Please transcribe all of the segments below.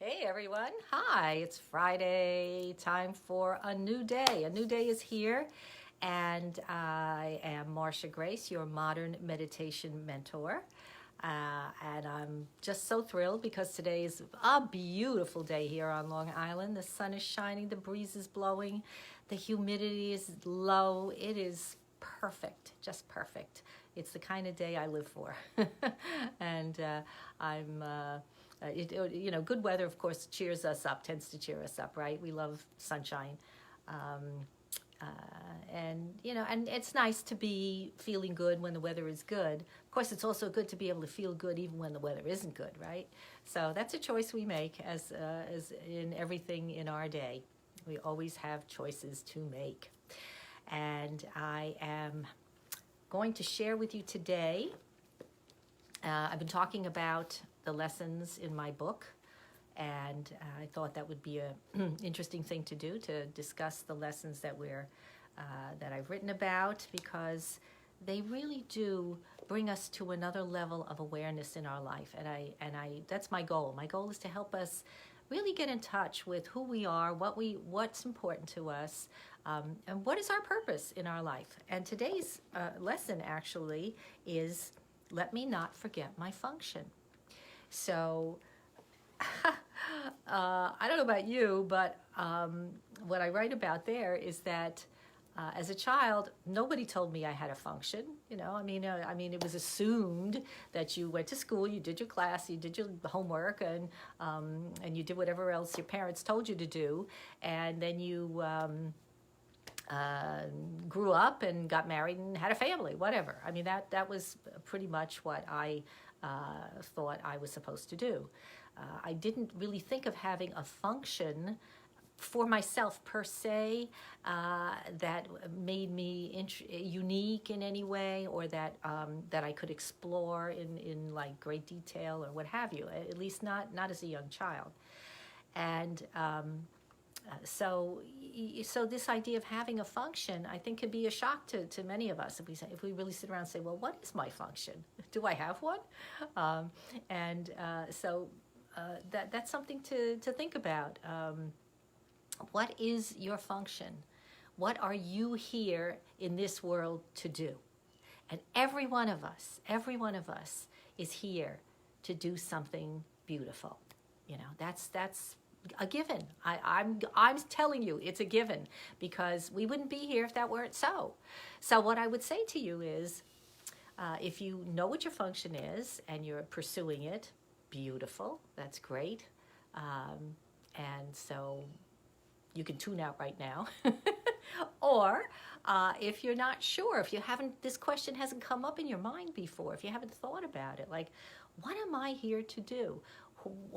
Hey everyone. Hi, it's Friday. Time for a new day. A new day is here, and I am Marsha Grace, your modern meditation mentor. And I'm just so thrilled because today is a beautiful day here on Long Island. The sun is shining, the breeze is blowing, the humidity is low. It is perfect, just perfect. It's the kind of day I live for. and I'm good weather, of course, cheers us up, tends to cheer us up, right? We love sunshine. Um, uh, and it's nice to be feeling good when the weather is good. Of course, it's also good to be able to feel good even when the weather isn't good, right? So that's a choice we make as in everything in our day. We always have choices to make. And I am going to share with you today. I've been talking about the lessons in my book, and I thought that would be an interesting thing to do, to discuss the lessons that I've written about, because they really do bring us to another level of awareness in our life. And I that's my goal. My goal is to help us really get in touch with who we are, what's important to us, and what is our purpose in our life. And today's lesson actually is, let me not forget my function. So I don't know about you, but what I write about there is that as a child, nobody told me I had a function. It was assumed that you went to school, you did your class, you did your homework, and you did whatever else your parents told you to do, and then you grew up and got married and had a family, whatever. I mean, that was pretty much what I thought I was supposed to do. I didn't really think of having a function for myself per se that made me unique in any way, or that I could explore in like great detail or what have you. At least not as a young child. And so this idea of having a function, I think, could be a shock to many of us if we really sit around and say, well, what is my function? Do I have one? Um, and so that's something to think about. What is your function? What are you here in this world to do? And every one of us is here to do something beautiful. That's a given. I'm telling you, it's a given, because we wouldn't be here if that weren't so. So what I would say to you is, if you know what your function is and you're pursuing it, beautiful. That's great. And so you can tune out right now. Or if you're not sure, if you haven't, this question hasn't come up in your mind before, if you haven't thought about it, like, what am I here to do?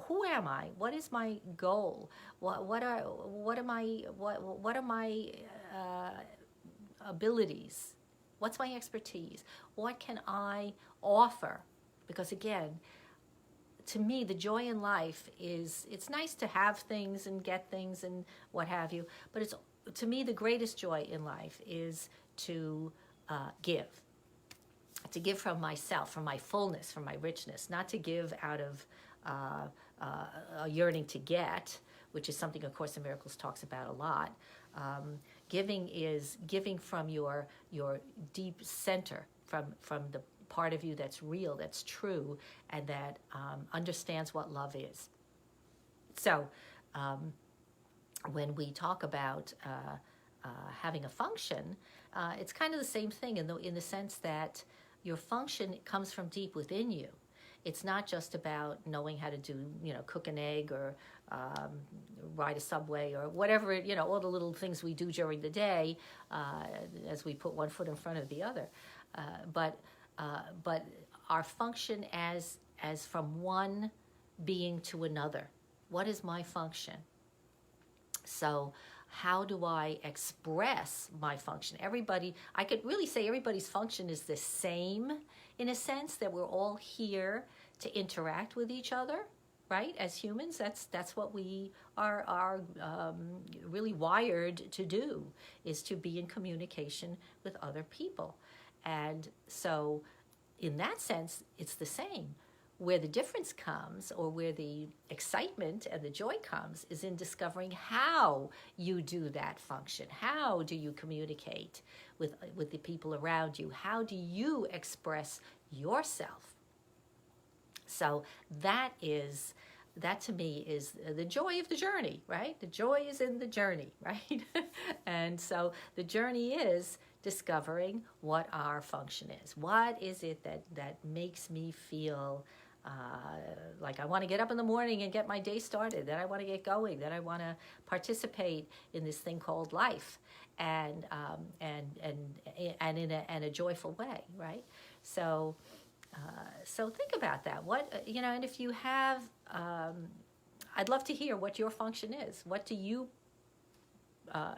Who am I? What is my goal? What are my abilities? What's my expertise? What can I offer? Because again, to me, the joy in life is, it's nice to have things and get things and what have you, but it's, to me, the greatest joy in life is to give. To give from myself, from my fullness, from my richness, not to give out of a yearning to get, which is something A Course in Miracles talks about a lot. Giving is giving from your deep center, from the part of you that's real, that's true, and that understands what love is. So when we talk about having a function, it's kind of the same thing in the sense that your function comes from deep within you. It's not just about knowing how to do, cook an egg or ride a subway or whatever, all the little things we do during the day as we put one foot in front of the other. But our function as from one being to another. What is my function? So how do I express my function? I could really say everybody's function is the same, in a sense that we're all here to interact with each other, right? As humans, that's what we are really wired to do, is to be in communication with other people. And so in that sense, it's the same. where the difference comes, or where the excitement and the joy comes, is in discovering how you do that function. How do you communicate with the people around you? How do you express yourself? So that to me is the joy of the journey, right? The joy is in the journey, right? And so the journey is discovering what our function is. What is it that makes me feel like I want to get up in the morning and get my day started, that I want to get going, that I want to participate in this thing called life, and in a joyful way, right? So think about that. What and if you have, I'd love to hear what your function is. What do you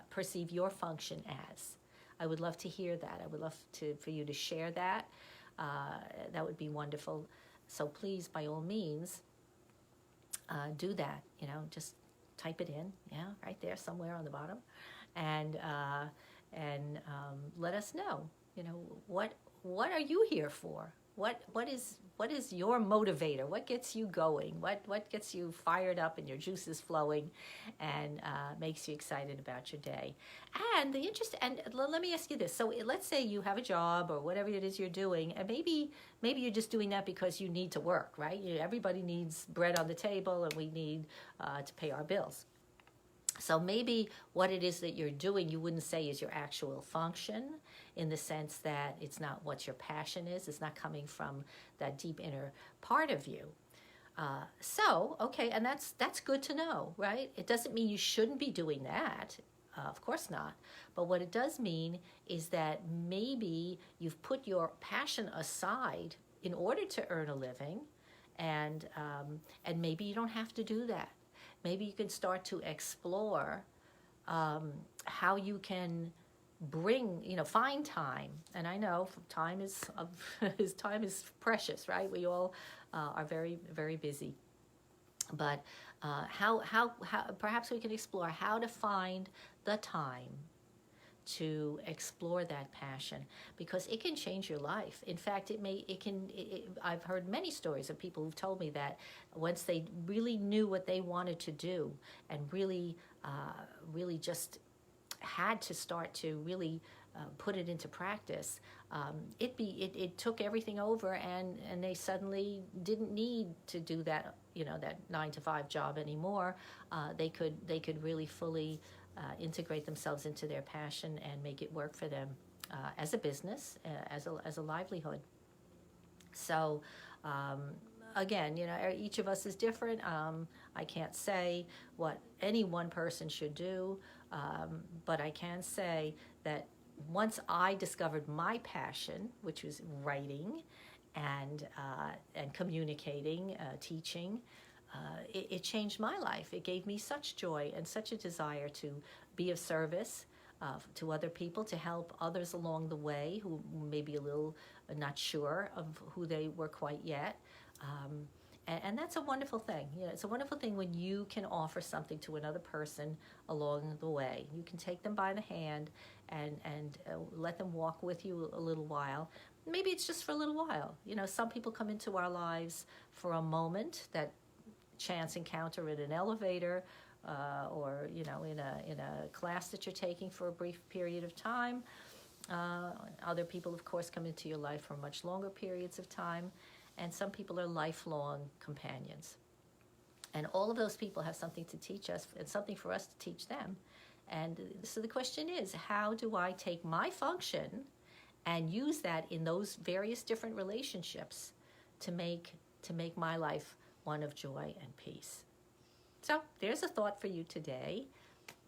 perceive your function as? I would love to hear that. I would love for you to share that. That would be wonderful. So please, by all means, do that. Just type it in, right there somewhere on the bottom, and let us know. What are you here for? What is your motivator? What gets you going? What gets you fired up and your juices flowing, and makes you excited about your day? And let me ask you this. So let's say you have a job or whatever it is you're doing, and maybe you're just doing that because you need to work, right? Everybody needs bread on the table, and we need to pay our bills. So maybe what it is that you're doing, you wouldn't say is your actual function, in the sense that it's not what your passion is. It's not coming from that deep inner part of you. Okay, and that's good to know, right? It doesn't mean you shouldn't be doing that. Of course not. But what it does mean is that maybe you've put your passion aside in order to earn a living, and maybe you don't have to do that. Maybe you can start to explore how you can find time. And I know time is time is precious, right? We all are very, very busy. But how perhaps we can explore how to find the time to explore that passion, because it can change your life. In fact, I've heard many stories of people who've told me that once they really knew what they wanted to do, and really just had to start to really put it into practice, it took everything over, and they suddenly didn't need to do that that 9-to-5 job anymore. They could really fully integrate themselves into their passion and make it work for them as a business, as a livelihood. So again, each of us is different. I can't say what any one person should do, but I can say that once I discovered my passion, which was writing and communicating, teaching, it changed my life. It gave me such joy and such a desire to be of service to other people, to help others along the way who may be a little not sure of who they were quite yet. And that's a wonderful thing. It's a wonderful thing when you can offer something to another person along the way. You can take them by the hand and let them walk with you a little while. Maybe it's just for a little while. Some people come into our lives for a moment, that chance encounter in an elevator, or in a class that you're taking for a brief period of time. Other people, of course, come into your life for much longer periods of time. And some people are lifelong companions. And all of those people have something to teach us and something for us to teach them. And so the question is, how do I take my function and use that in those various different relationships to make my life one of joy and peace? So there's a thought for you today.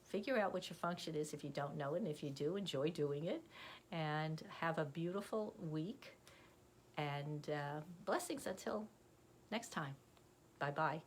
Figure out what your function is if you don't know it, and if you do, enjoy doing it. And have a beautiful week. And blessings until next time. Bye-bye.